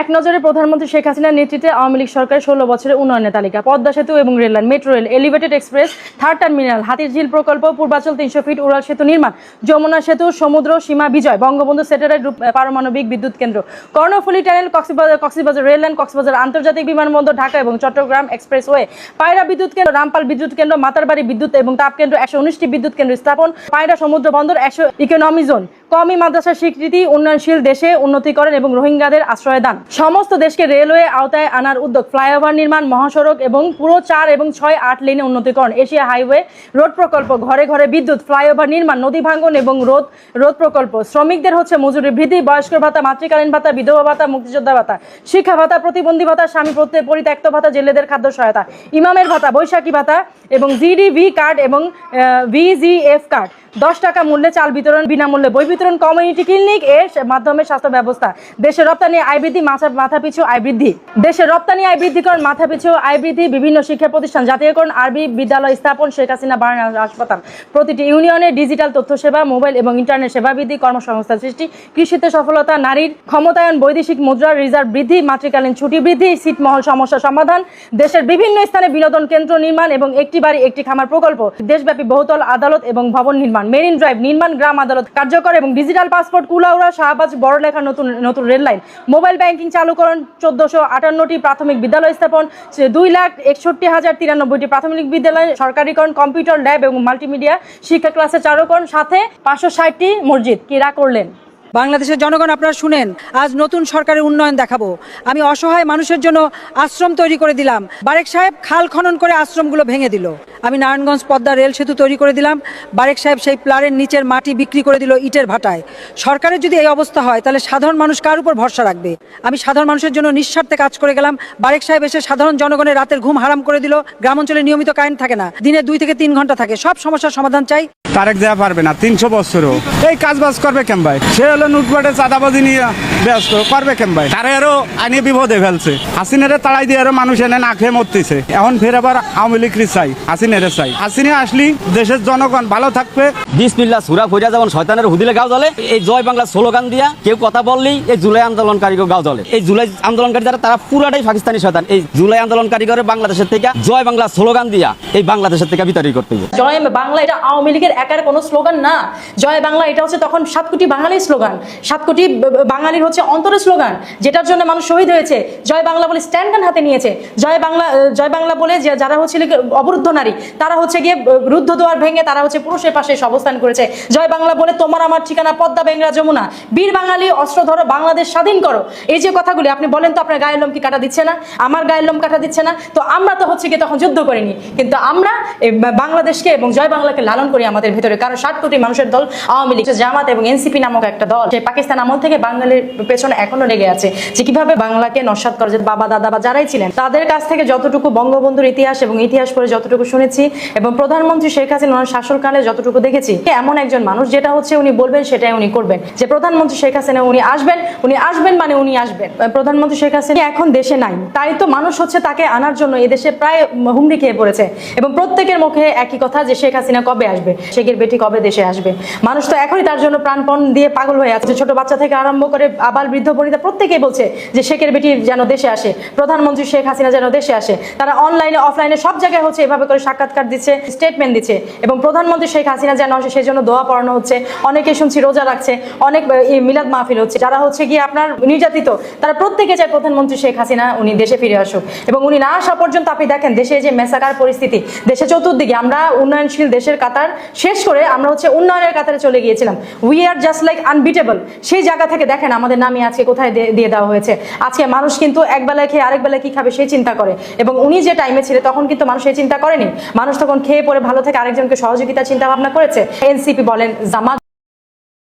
এক নজরে প্রধানমন্ত্রী শেখ হাসিনার নেতৃত্বে আওয়ামী লীগ সরকারের 16 বছরের উন্নয়নের তালিকা। পদ্মা সেতু এবং rail line, metro rail, elevated express, third terminal, Hatirjheel প্রকল্প, পূর্বাচল 300 ফিট উড়াল সেতু নির্মাণ, যমুনা সেতু, সমুদ্র সীমা বিজয়, বঙ্গবন্ধু স্যাটেলাইট পারমাণবিক বিদ্যুৎ কেন্দ্র, কর্ণফুলী টানেল, কক্সবাজার রেললাইন, কক্সবাজার আন্তর্জাতিক বিমানবন্দর, ঢাকা এবং চট্টগ্রাম এক্সপ্রেসওয়ে, পায়রা বিদ্যুৎ কেন্দ্র, রামপাল বিদ্যুৎ কেন্দ্র, মাতারবাড়ি বিদ্যুৎ এবং তাপ কেন্দ্র, 119টি বিদ্যুৎ কেন্দ্র স্থাপন, পায়রা সমুদ্র বন্দর, 100 ইকোনমি জোন, কওমি মাদ্রাসার স্বীকৃতি, উন্নয়নশীল দেশে উন্নতিকরণ এবং রোহিঙ্গাদের আশ্রয় দান, সমস্ত দেশকে রেলওয়ে আওতায় আনার উদ্যোগ, ফ্লাইওভার নির্মাণ, মহাসড়ক এবং পুরো 4 এবং 6-8 লেনে উন্নতিকরণ, এশিয়া হাইওয়ে রোড প্রকল্প, ঘরে ঘরে বিদ্যুৎ, ফ্লাইওভার নির্মাণ, নদী ভাঙ্গন এবং রোদ প্রকল্প, শ্রমিকদের হচ্ছে মজুরি বৃদ্ধি, বয়স্ক ভাতা, মাতৃকালীন ভাতা, বিধবা ভাতা, মুক্তিযোদ্ধা ভাতা, শিক্ষা ভাতা, প্রতিবন্ধী ভাতা, স্বামী পরিত্যক্ত ভাতা, জেলেদের খাদ্য সহায়তা, ইমামের ভাতা, বৈশাখী ভাতা এবং জিডিভি কার্ড এবং ভিজিএফ কার্ড, 10 টাকা মূল্যে চাল বিতরণ, বিনামূল্যে বই বিতরণ, কমিউনিটি ক্লিনিক এর মাধ্যমে স্বাস্থ্য ব্যবস্থা, দেশের রপ্তানি আয় বৃদ্ধি, মাথাপিছু আয় বৃদ্ধি, দেশের রপ্তানি আয় বৃদ্ধিকরণ, মাথাপিছু আয় বৃদ্ধি, বিভিন্ন শিক্ষা প্রতিষ্ঠান জাতীয়করণ, আরবি বিদ্যালয় স্থাপন, শেখ হাসিনা বার্ন হাসপাতাল, প্রতিটি ইউনিয়নে ডিজিটাল তথ্য সেবা, মোবাইল এবং ইন্টারনেট সেবা বৃদ্ধি, কর্মসংস্থান সৃষ্টি, কৃষিতে সফলতা, নারীর ক্ষমতায়ন, বৈদেশিক মুদ্রা রিজার্ভ বৃদ্ধি, মাতৃকালীন ছুটি বৃদ্ধি, ছিটমহল সমস্যা সমাধান, দেশের বিভিন্ন স্থানে বিনোদন কেন্দ্র নির্মাণ এবং একটি বাড়ি একটি খামার প্রকল্প, দেশব্যাপী বহুতল আদালত এবং ভবন নির্মাণ, মেরিন ড্রাইভ নির্মাণ, গ্রাম আদালত কার্যকর এবং ডিজিটাল পাসপোর্ট, কুলাউড়া শাহবাজ বড়লেখা নতুন রেল লাইন, মোবাইল ব্যাংকিং চালুকরণ, 1458টি প্রাথমিক বিদ্যালয় স্থাপন, 2,61,093টি প্রাথমিক বিদ্যালয় সরকারিকরণ, কম্পিউটার ল্যাব এবং মাল্টিমিডিয়া শিক্ষা ক্লাসে চালুকরণ, সাথে 560টি মসজিদ। কিরা করলেন? বাংলাদেশের জনগণ, আপনারা শুনেন, আজ নতুন সরকারের উন্নয়ন দেখাবো। আমি অসহায় মানুষের জন্য আশ্রম তৈরি করে দিলাম। বারেক সাহেব খাল খনন করে আশ্রমগুলো ভেঙে দিল। আমি নারায়ণগঞ্জ পদ্মা রেল সেতু তৈরি করে দিলাম। বারেক সাহেব সেই প্লারের নিচের মাটি বিক্রি করে দিল ইটের ভাটায়। সরকারের যদি এই অবস্থা হয়, তাহলে সাধারণ মানুষ কার উপর ভরসা রাখবে? আমি সাধারণ মানুষের জন্য নিঃস্বার্থে কাজ করে গেলাম। বারেক সাহেব এসে সাধারণ জনগণের রাতের ঘুম হারাম করে দিল। গ্রাম অঞ্চলে নিয়মিত কারেন্ট থাকে না, দিনে 2 থেকে 3 ঘন্টা থাকে। সব সমস্যার সমাধান চাই। তারেক দেওয়া পারবে না, 300 বছরও এই কাজ বাজ করবে কেম ভাই? সে হলো লুটপাটে চাঁদাবাজি নিয়ে ব্যস্ত, করবে কেম ভাই? তারা আরো আনি বিপদে ফেলছে। হাসিনারে তাড়াই দিয়ে আরো মানুষ এনে না খেয়ে মরতেছে। এখন ফের আবার আওয়ামী লীগ চাই, হাসিনারে চাই। হাসিনা আসলি দেশের জনগণ ভালো থাকবে। বিসমিল্লাহ সুরা ফজা যেমন শয়তানের হুদিলে গাও জ্বলে, এই জয় বাংলা স্লোগান দিয়া কেউ কথা বললেই এই জুলাই আন্দোলনকারীকে গাও জ্বলে। এই জুলাই আন্দোলনকারী যারা, তারা পুরাটাই পাকিস্তানি শয়তান। এই জুলাই আন্দোলনকারী করে বাংলাদেশের থেকে জয় বাংলা স্লোগান দিয়া এই বাংলাদেশের থেকে বিতাড়িত করতে হবে। জয় বাংলা এটা আওয়ামী লীগের একার কোনো স্লোগান না। জয় বাংলা এটা হচ্ছে তখন 7 কোটি বাঙালির স্লোগান, 7 কোটি বাঙালির হচ্ছে অন্তরের স্লোগান, যেটার জন্য মানুষ শহীদ হয়েছে। জয় বাংলা বলে স্ট্যান্ড হাতে নিয়েছে। জয় বাংলা বলে যারা হচ্ছে অবরুদ্ধ নারী, তারা হচ্ছে গিয়ে রুদ্ধ দুয়ার ভেঙে তারা হচ্ছে পুরুষের পাশে অবস্থান করেছে। জয় বাংলা বলে তোমার আমার ঠিকানা পদ্মা, বেংরা, যমুনা, বীর বাঙালি অস্ত্র ধরো, বাংলাদেশ স্বাধীন করো। এই যে কথাগুলি আপনি বলেন তো, আপনার গায়ের লোম কি কাটা দিচ্ছে না? আমার গায়ের লোম কাটা দিচ্ছে না? তো আমরা তো হচ্ছে গিয়ে তখন যুদ্ধ করিনি, কিন্তু আমরা বাংলাদেশকে এবং জয় বাংলাকে লালন করি আমাদের ভেতরে। কারণ 7 কোটি মানুষের দল আওয়ামী লীগ, জামাত এবং এনসিপি নামক একটা দল, সে পাকিস্তান আমল থেকে বাঙালির পেছনে এখনো লেগে আছে, যে কিভাবে বাংলাকে নস্যাৎ করে। যে বাবা দাদা বা যারাই ছিলেন, তাদের কাছ থেকে যতটুকু বঙ্গবন্ধুর ইতিহাস এবং ইতিহাস পড়ে যতটুকু শুনেছি, এবং প্রধানমন্ত্রী শেখ হাসিনা ওনার শাসনকালে যতটুকু দেখেছি, এমন একজন মানুষ যেটা হচ্ছে উনি বলবেন সেটাই উনি করবেন। যে প্রধানমন্ত্রী শেখ হাসিনা উনি আসবেন মানে উনি আসবেন। প্রধানমন্ত্রী শেখ হাসিনা এখন দেশে নাই, তাই তো মানুষ হচ্ছে তাকে আনার জন্য এই দেশে প্রায় হুমড়ি খেয়ে পড়েছে, এবং প্রত্যেকের মুখে একই কথা যে শেখ হাসিনা কবে আসবে, শেখের বেটি কবে দেশে আসবে। মানুষ তো এখনই তার জন্য প্রাণপণ দিয়ে পাগল হয়ে আছে। ছোট বাচ্চা থেকে আরম্ভ করে আবাল বৃদ্ধ বনিতা প্রত্যেকেই বলছে যে শেখের বেটি যেন দেশে আসে, প্রধানমন্ত্রী শেখ হাসিনা যেন দেশে আসে। তারা অনলাইনে অফলাইনে সব জায়গায় হচ্ছে এভাবে করে সাক্ষাৎকার দিচ্ছে, স্টেটমেন্ট দিচ্ছে, এবং প্রধানমন্ত্রী শেখ হাসিনা যেন আসে সেই জন্য দোয়া পড়ানো হচ্ছে। অনেকে শুনছি রোজা রাখছে, অনেক মিলাদ মাহফিল হচ্ছে। যারা হচ্ছে গিয়ে আপনার নির্যাতিত, তারা প্রত্যেকে চায় প্রধানমন্ত্রী শেখ হাসিনা উনি দেশে ফিরে আসুক। এবং উনি না আসা পর্যন্ত আপনি দেখেন দেশে যে মেসাকার পরিস্থিতি, দেশে চতুর্দিকে আমরা উন্নয়নশীল দেশের কাতার শেষ করে আমরা হচ্ছে উন্নয়নের কাতারে চলে গিয়েছিলাম। We are just like unbeatable. সেই জায়গা থেকে দেখেন আমাদের নামই আজকে কোথায় দিয়ে দেওয়া হয়েছে। আজকে মানুষ কিন্তু এক বেলায় খেয়ে আরেক বেলায় কি খাবে সেই চিন্তা করে, এবং উনি যে টাইমে ছিল তখন কিন্তু মানুষ এই চিন্তা করেনি। মানুষ তখন খেয়ে পরে ভালো থেকে আরেকজনকে সহযোগিতা চিন্তা ভাবনা করেছে। এনসিপি বলেন, জামাত